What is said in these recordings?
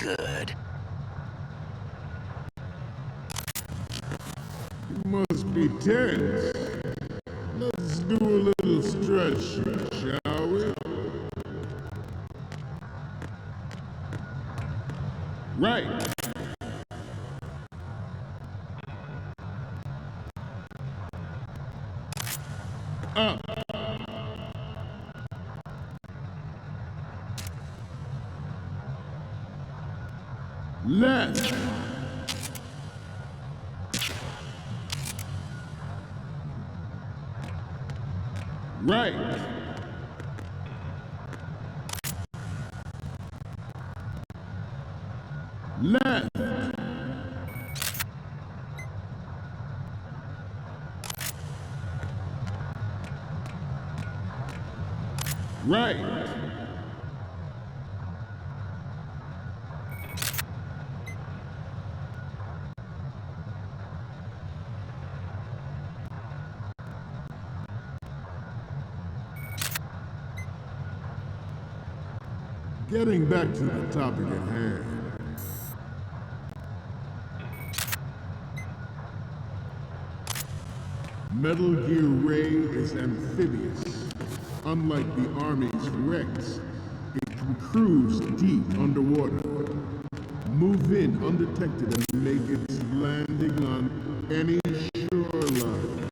Good. You must be tense. Let's do a little stretching, shall we? Right. Up. Left. Right. Left. Right. Getting back to the topic at hand. Metal Gear Ray is amphibious. Unlike the Army's Rex, it can cruise deep underwater, move in undetected and make its landing on any shoreline.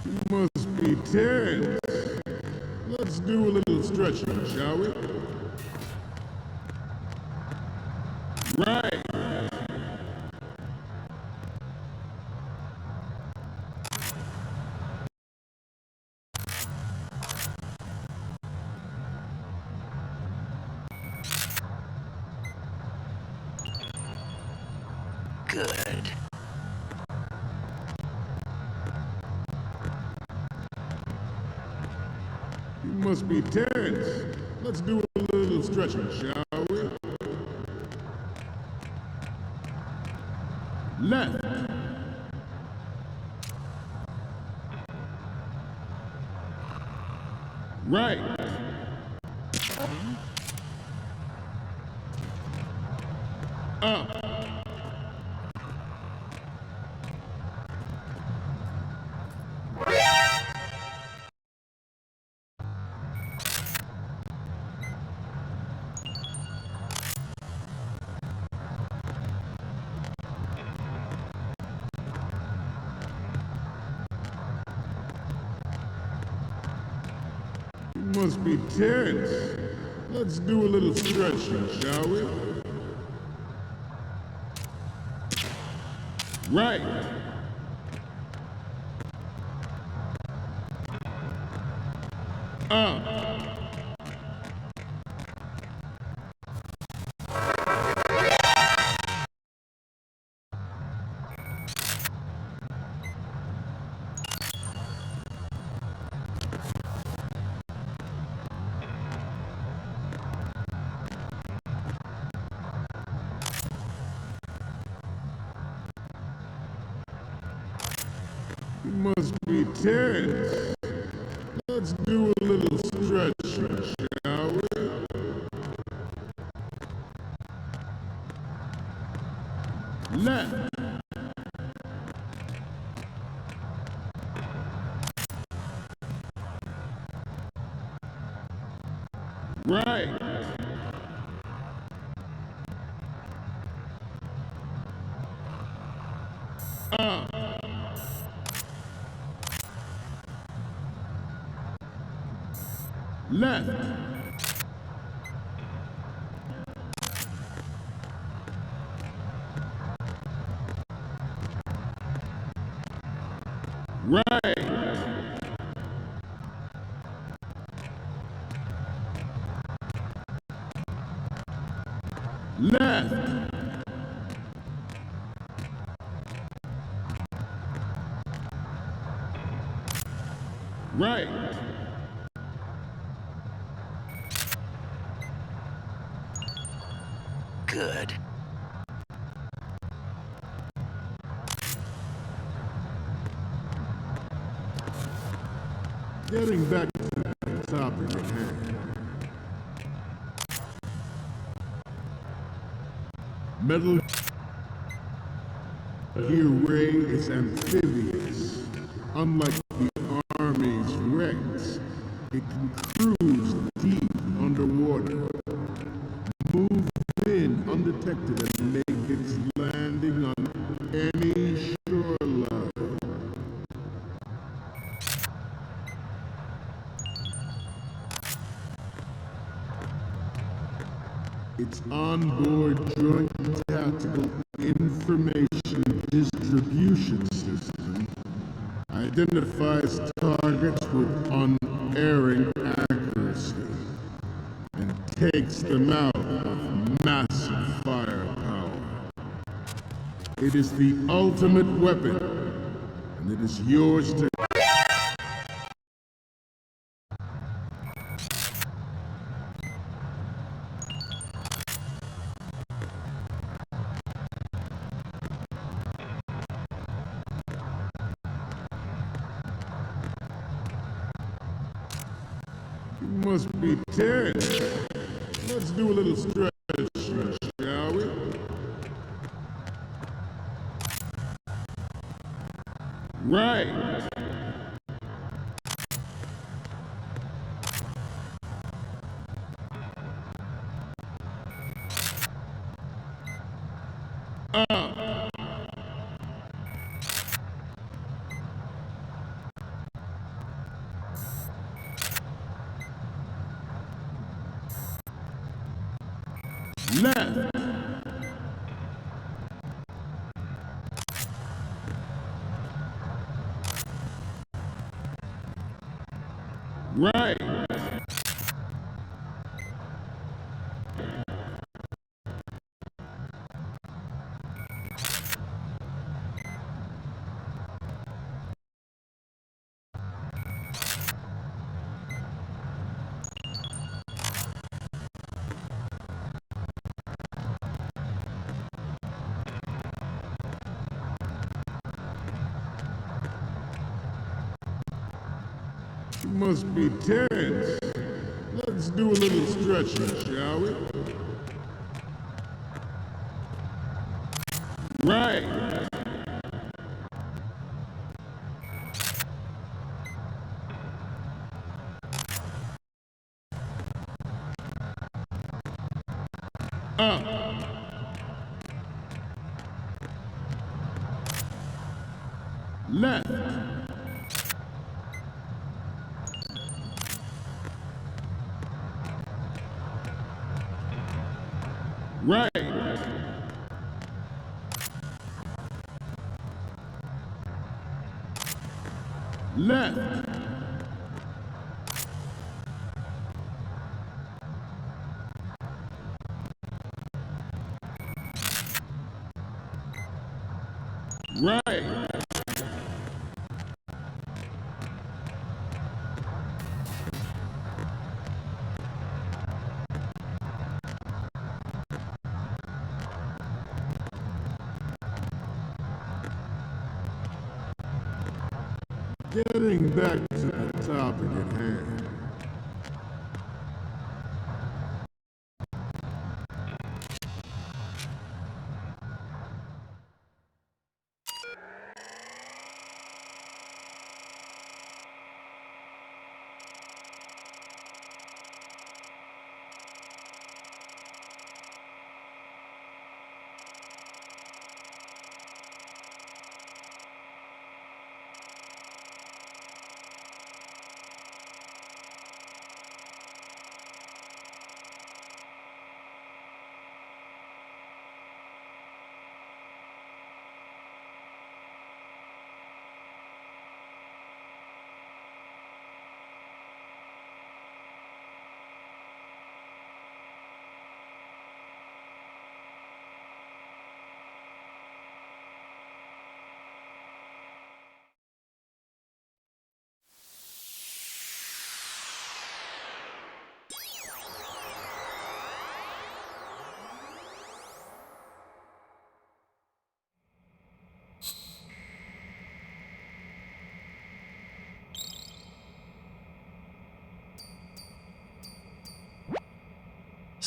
You must be tense. Let's do a little stretching, shall we? Right. Good. You must be tense. Let's do a little stretching, shall we? Left. Right. Up. You must be tense. Let's do a little stretching, shall we? Right. Up. You must be tense. Let's do a little stretching, shall we? Left. Right. Up. Left. Right. Left. Right. Good. Getting back to the topic at hand. Metal Gear Ray is amphibious. Unlike the Army's Rex, it can cruise deep underwater, move in undetected, and make its landing on any shoreline. Its onboard joint tactical information distribution system identifies targets with unerring accuracy and takes them out with massive firepower. It is the ultimate weapon, and it is yours to... You must be tense. Let's do a little stretching, shall we? Right. Left. Right. You must be tense. Let's do a little stretching, shall we? Right. Up. Left. Right. Left. Right. Getting back to the topic at hand.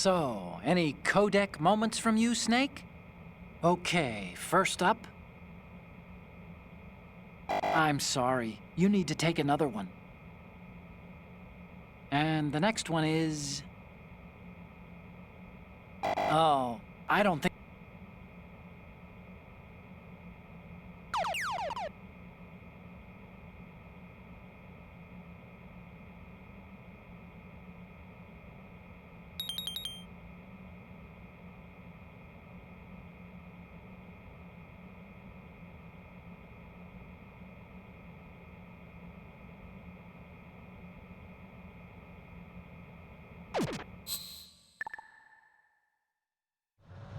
So, any codec moments from you, Snake? Okay, first up... I'm sorry, you need to take another one. And the next one is... Oh, I don't think...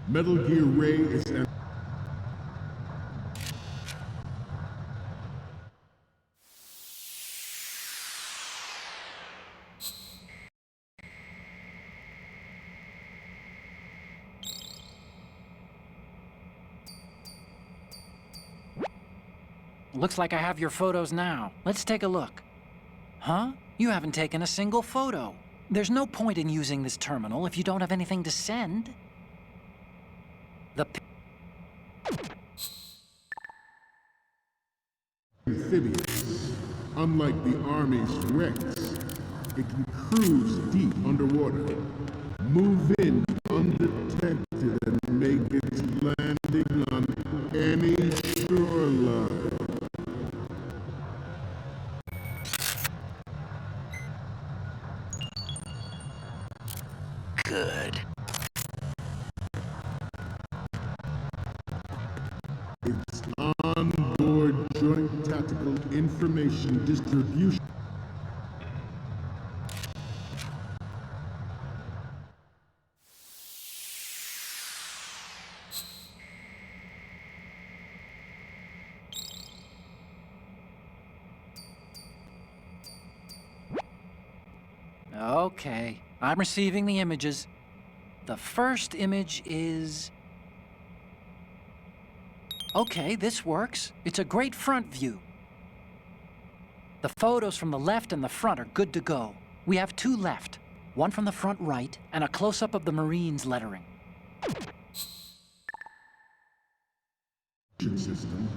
Metal Gear Ray is an... Looks like I have your photos now. Let's take a look. Huh? You haven't taken a single photo. There's no point in using this terminal if you don't have anything to send. The amphibious. Unlike the Army's wrecks, it can cruise deep underwater, move in undetected, and make its landing on any shoreline. Good. Its onboard joint tactical information distribution. Okay, I'm receiving the images. The first image is... Okay, this works. It's a great front view. The photos from the left and the front are good to go. We have two left. One from the front right, and a close-up of the Marines lettering. System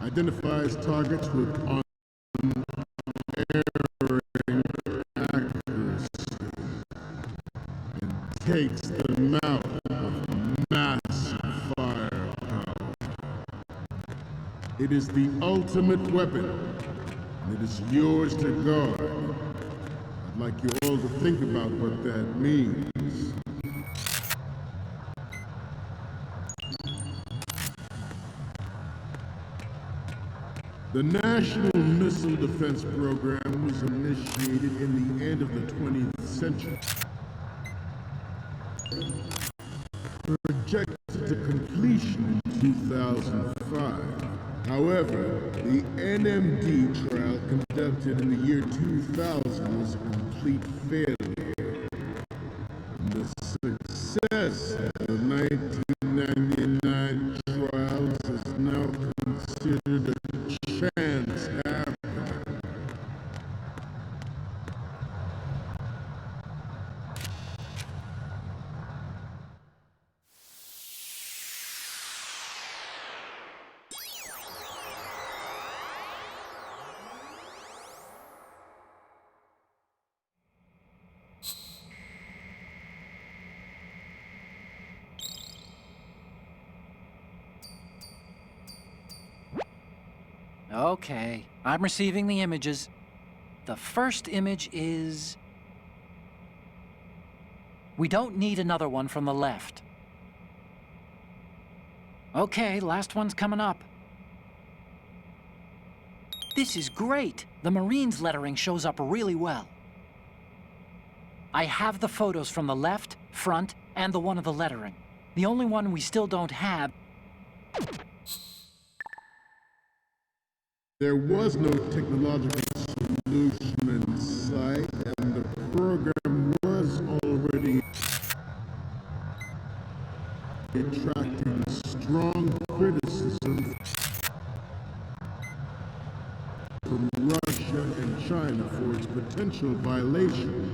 identifies targets with unerring accuracy and takes them out with massive firepower. It is the ultimate weapon, and it is yours to guard. I'd like you all to think about what that means. The National Missile Defense Program was initiated in the end of the 20th century. Projected to completion in 2005. However, the NMD trial conducted in the year 2000 was a complete failure. And the success of the 1999 trials is now considered a chance happening. Okay, I'm receiving the images. The first image is... We don't need another one from the left. Okay, last one's coming up. This is great. The Marines lettering shows up really well. I have the photos from the left, front, and the one of the lettering. The only one we still don't have... There was no technological solution in sight, and the program was already attracting strong criticism from Russia and China for its potential violation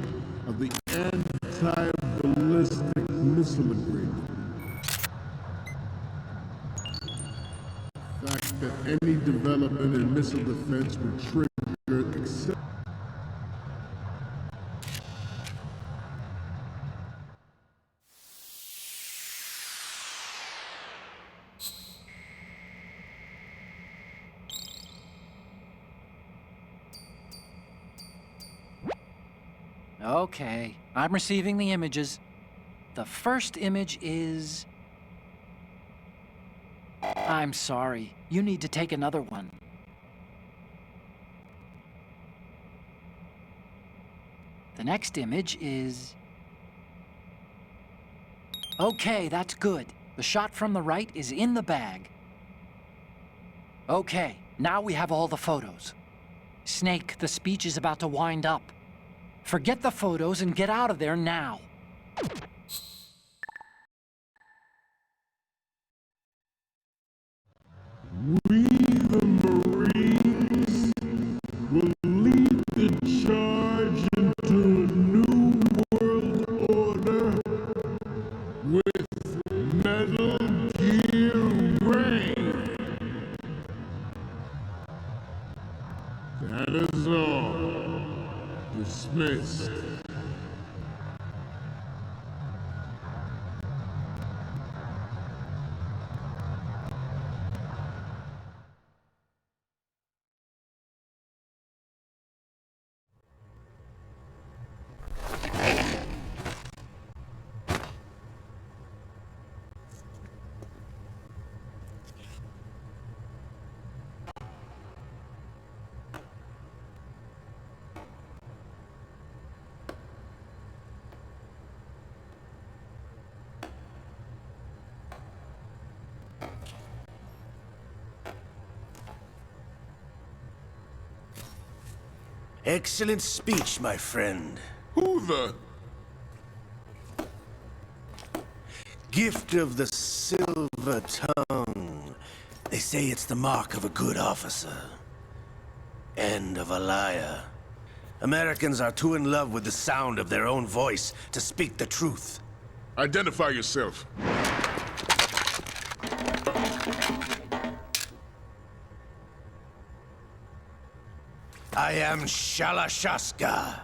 of the anti-ballistic missile agreement. The fact that any development in missile defense would trigger except Okay, I'm receiving the images. The first image is... I'm sorry. You need to take another one. The next image is... Okay, that's good. The shot from the right is in the bag. Okay, now we have all the photos. Snake, the speech is about to wind up. Forget the photos and get out of there now. we, the Marines, will lead the charge into a new world order with Metal Gear Ray. That is all. Dismissed. Excellent speech, my friend. Who the? Gift of the silver tongue. They say it's the mark of a good officer. And of a liar. Americans are too in love with the sound of their own voice to speak the truth. Identify yourself. I am Shalashaska,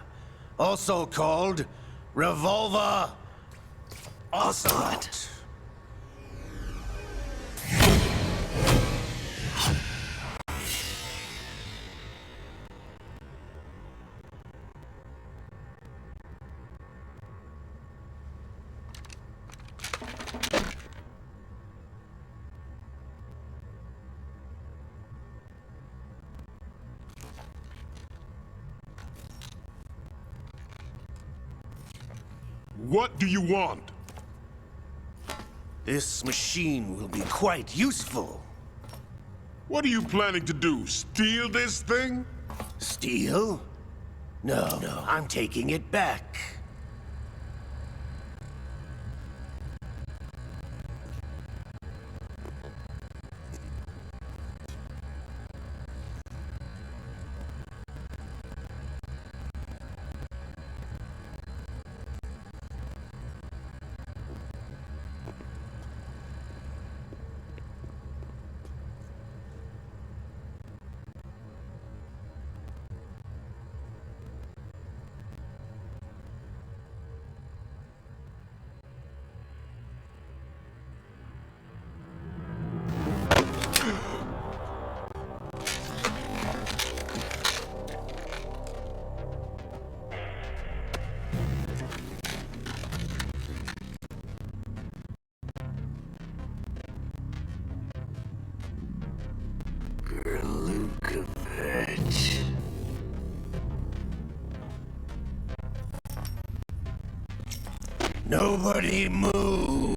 also called Revolver Ocelot. What do you want? This machine will be quite useful. What are you planning to do? Steal this thing? Steal? No, I'm taking it back. Nobody move.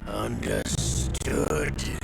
Understood.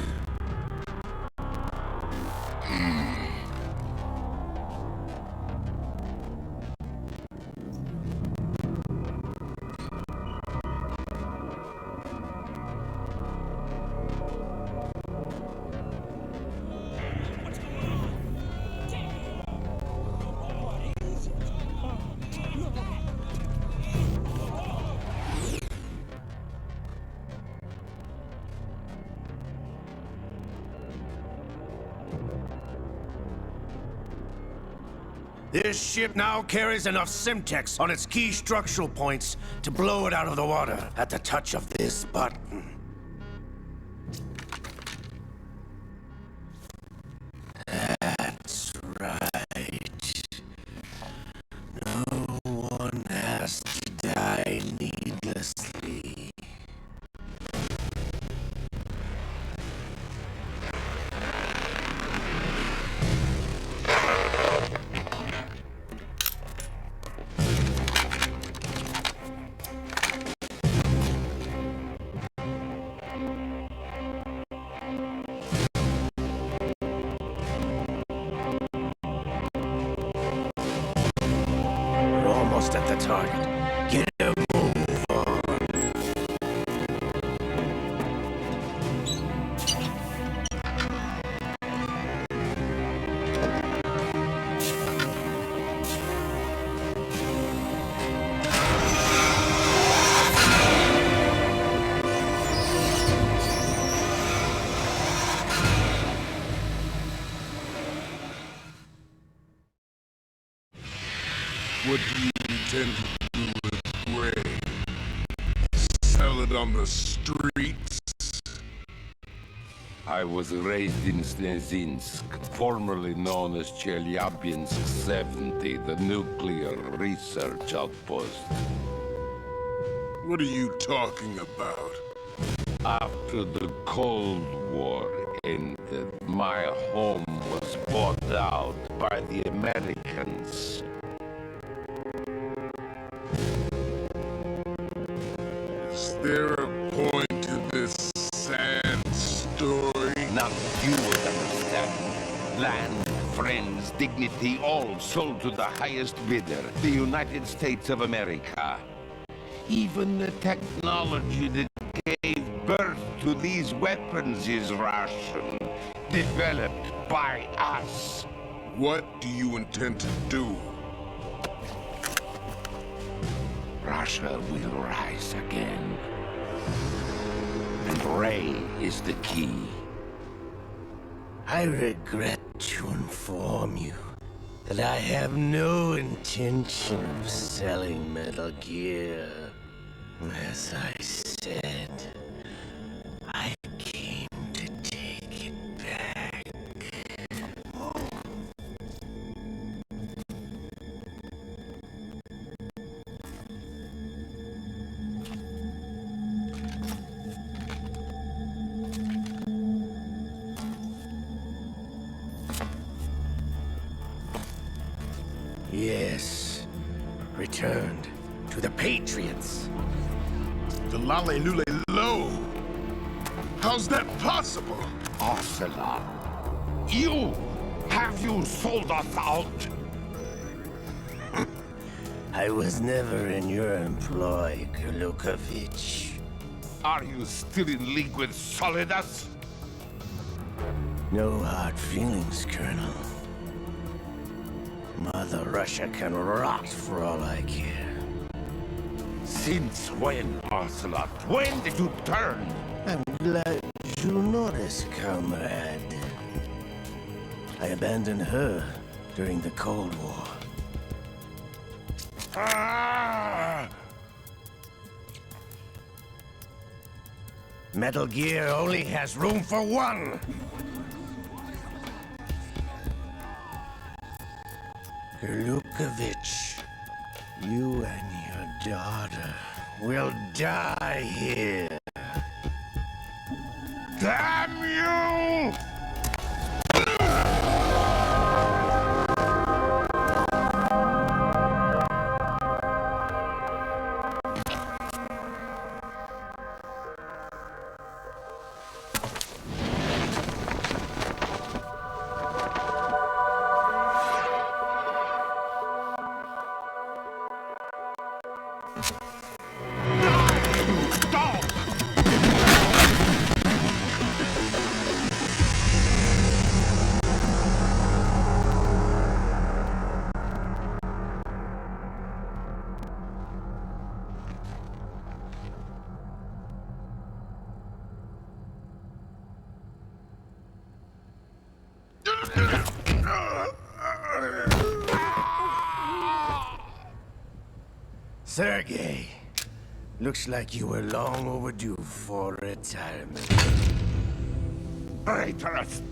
This ship now carries enough Simtex on its key structural points to blow it out of the water at the touch of this button. That's right. No one has to die needlessly. We're almost at the target. Get a move on. What do you intend to do with Gray? Sell it on the streets? I was raised in Snezinsk, formerly known as Chelyabinsk 70, the nuclear research outpost. What are you talking about? After the Cold War ended, my home was bought out by the Americans. Is there a point to this sad story? Not you would understand. Land, friends, dignity, all sold to the highest bidder, the United States of America. Even the technology that gave birth to these weapons is Russian, developed by us. What do you intend to do? Russia will rise again. And Ray is the key. I regret to inform you that I have no intention of selling Metal Gear. As I said, I came to take it back. Yes, returned to the Patriots. The Lale Lule Low? How's that possible? OCELOT, have you sold us out? I was never in your employ, Glukovich. Are you still in league with Solidus? No hard feelings, Colonel. Mother Russia can rot for all I care. Since when, OCELOT? When did you turn? I'm glad you noticed, comrade. I abandoned her during the Cold War. Ah! Metal Gear only has room for one! Glukovich, you and your daughter will die here. Damn you! Sergei, looks like you were long overdue for retirement. Traitorous!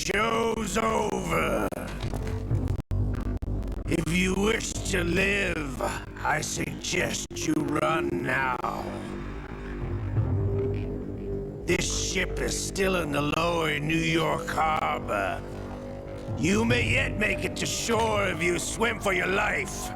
Show's over. If you wish to live, I suggest you run now. This ship is still in the lower New York harbor. You may yet make it to shore if you swim for your life.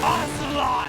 OCELOT!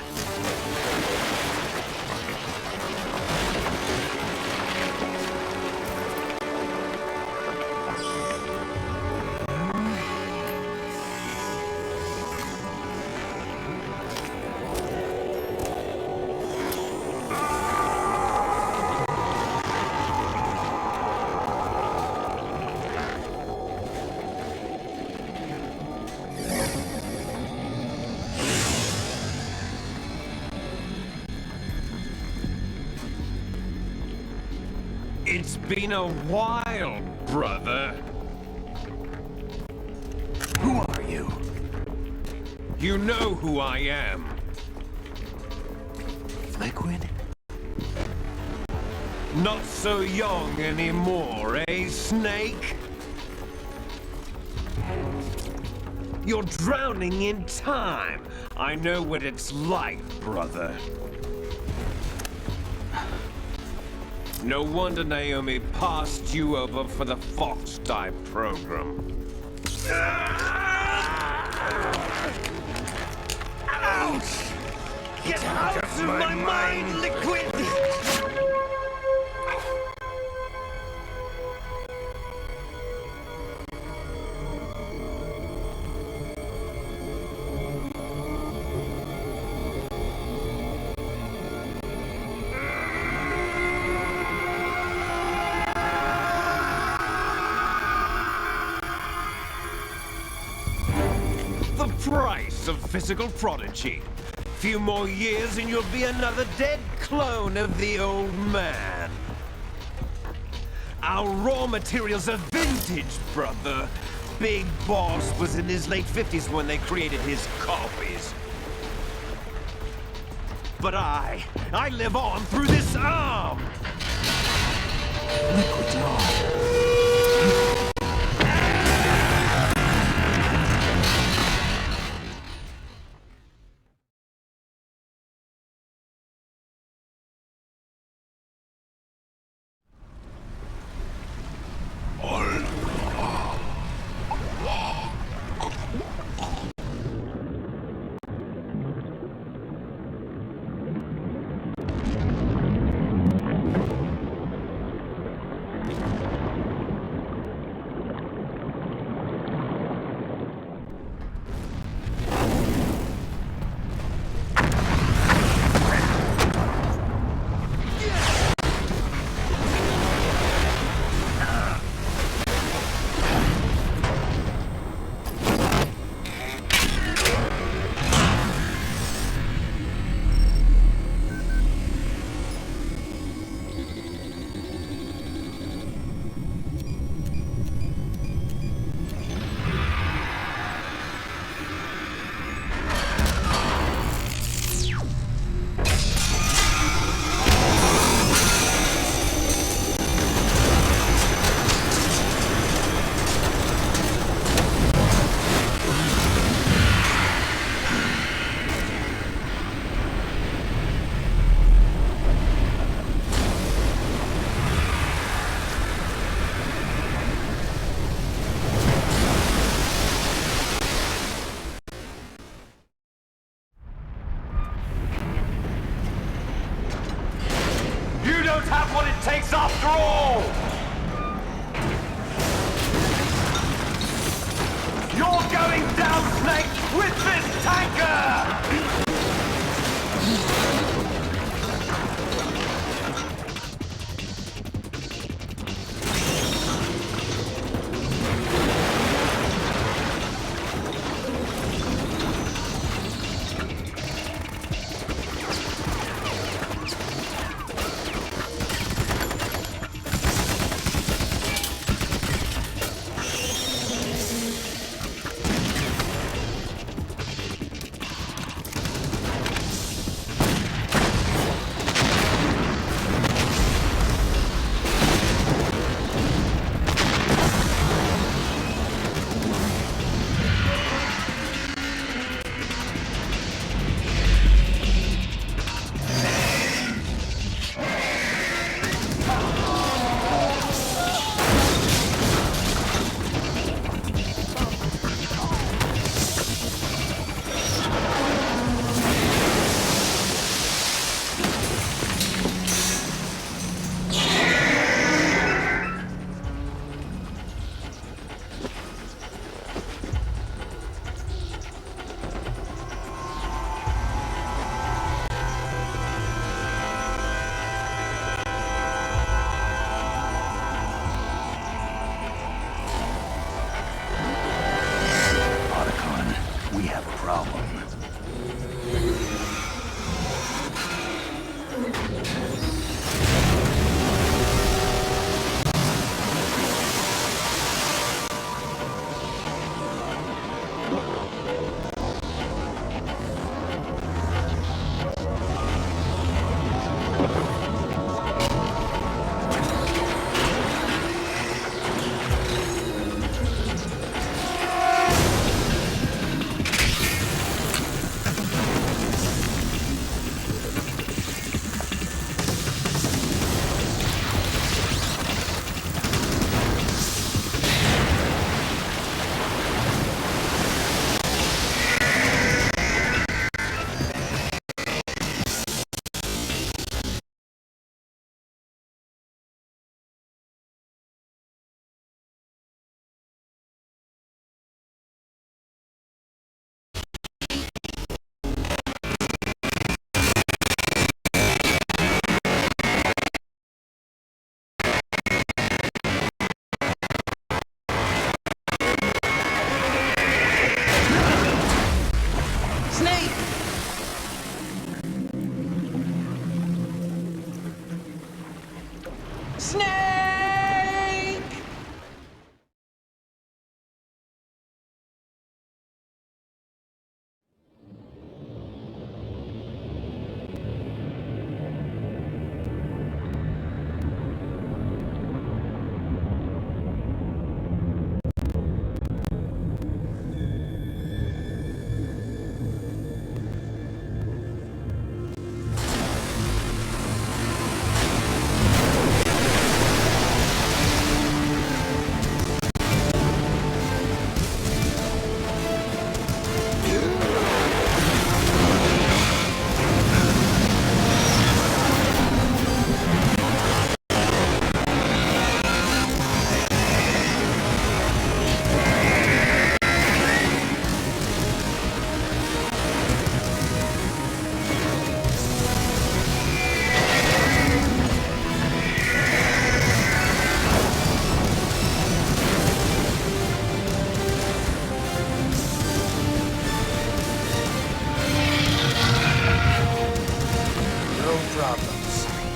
It's been a while, brother. Who are you? You know who I am. Liquid? Not so young anymore, eh, Snake? You're drowning in time. I know what it's like, brother. No wonder Naomi passed you over for the Fox-type program. Ouch! Get out of my mind, Liquid! The price of physical prodigy. Few more years and you'll be another dead clone of the old man. Our raw materials are vintage, brother. Big Boss was in his late 50s when they created his copies. But I live on through this arm! Liquid's on. don't have what it takes after all! You're going down, Snake, with this tanker!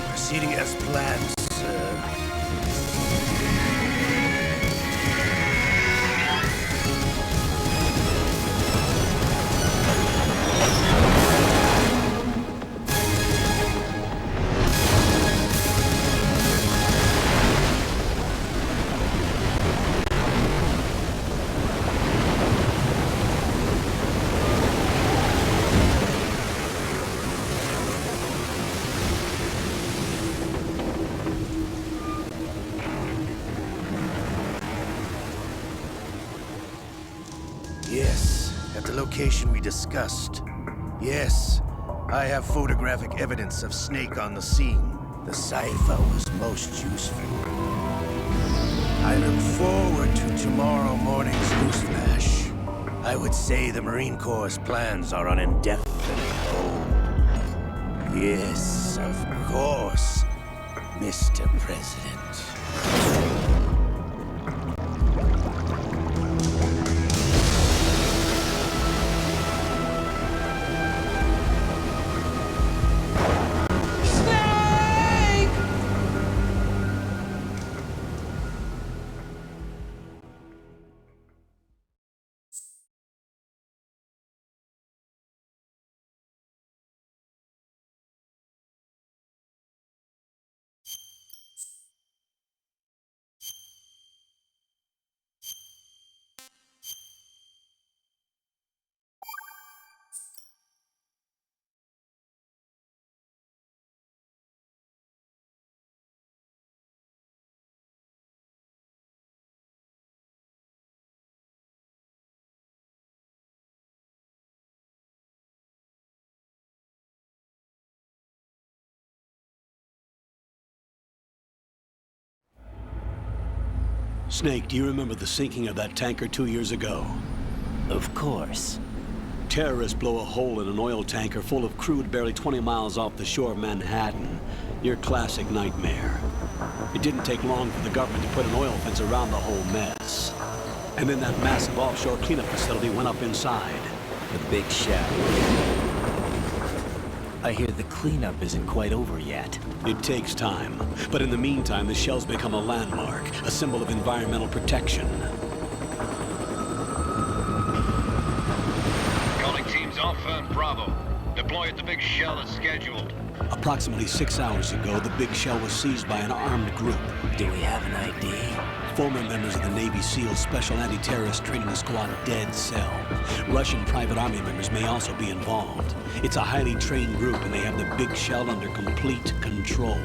Proceeding as planned, sir. Yes, at the location we discussed. Yes, I have photographic evidence of Snake on the scene. The cipher was most useful. I look forward to tomorrow morning's newsflash. I would say the Marine Corps' plans are on indefinite hold. Yes, of course, Mr. President. Snake, do you remember the sinking of that tanker 2 years ago? Of course. Terrorists blow a hole in an oil tanker full of crude barely 20 miles off the shore of Manhattan. Your classic nightmare. It didn't take long for the government to put an oil fence around the whole mess. And then that massive offshore cleanup facility went up inside. The big shell. I hear the cleanup isn't quite over yet. It takes time, but in the meantime, the shell's become a landmark, a symbol of environmental protection. Calling teams Alpha and Bravo. Deploy at the big shell as scheduled. Approximately 6 hours ago, the big shell was seized by an armed group. Do we have an ID? Former members of the Navy SEAL Special Anti-Terrorist Training Squad dead cell. Russian private army members may also be involved. It's a highly trained group and they have the big shell under complete control.